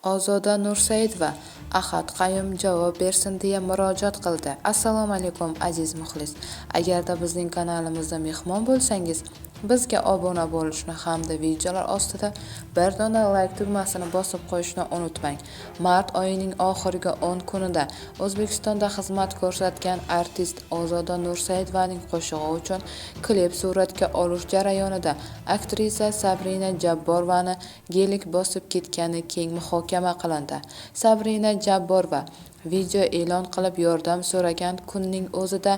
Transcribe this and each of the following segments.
Ozoda Nursaidova Ahad Qayum javob bersin deya murojaat qildi. Assalomu alaykum aziz muxlis. Agarda bizning kanalimizda mehmon bo'lsangiz, bizga obuna bo'lishni hamda videolar ostida bir dona like tugmasini bosib qo'yishni unutmang. Mart oyining oxirgi 10 kunida O'zbekistonda xizmat ko'rsatgan artist Ozoda Nursaidovaning qo'shig'i uchun klip suratga olish jarayonida aktrisa Sabrina Jabborovani gelik bosib ketgani keng muhokama qilindi. Sabrina Jabborova video e'lon qilib yordam so'ragan kunning o'zida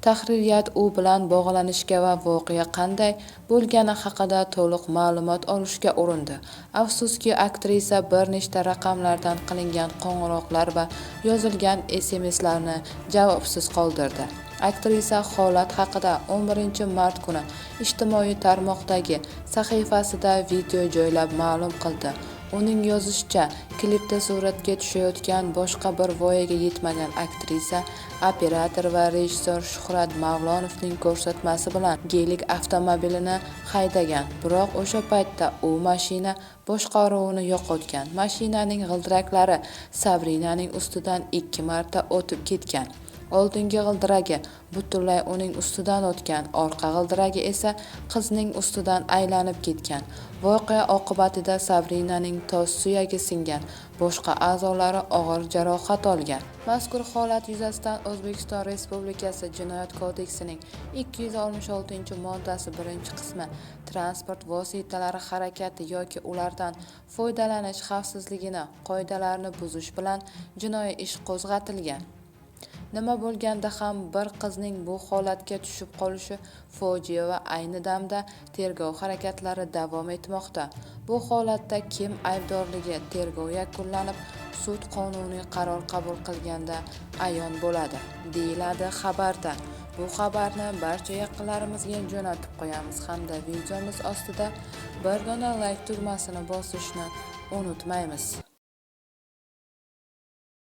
tahririyat u bilan bog'lanishga va voqea qanday bo'lgani haqida to'liq ma'lumot olishga urindi. Afsuski, aktrisa bir nechta raqamlardan qilingan qo'ng'iroqlar va yozilgan SMSlarni javobsiz qoldirdi. Aktrisa holat haqida 11-mart kuni ijtimoiy tarmoqdagi sahifasida video joylab ma'lum qildi. Uning yozishicha, klipda suratga tushayotgan boshqa bir voyaga yetmagan aktrisa, operator va rejissor Shuhrat Mavlonovning ko'rsatmasi bilan gelik avtomobilini haydagan. Biroq o'sha paytda u mashina boshqaruvini yo'qotgan. Mashinaning g'ildiraklari Sabrinaning ustidan 2 marta o'tib ketgan. Oldingi g'ildiragi butunlay uning ustidan o'tgan, orqa g'ildiragi esa qizning ustidan aylanib ketgan. Voqea oqibatida Sabrinaning tos suyagi singan, boshqa a'zolari og'ir jarohat olgan. Mazkur holat yuzasidan O'zbekiston Respublikasi Jinoyat kodeksining 266-moddasi 1-qismi transport vositalari harakati yoki ulardan foydalanish xavfsizligini qoidalarini buzish bilan jinoiy ish qo'zg'atilgan. Nima bo'lganda ham bir qizning bu holatga tushib qolishi fojia va ayni damda tergov harakatlari davom etmoqda. Bu holatda kim aybdorligi tergov yakunlanib, sud qonuniy qaror qabul qilganda ayon bo'ladi, deyiladi xabarda. Bu xabarni barcha yaqinlarimizga jo'natib qo'yamiz hamda videomiz ostida bir dona like tugmasini bosishni unutmaymiz.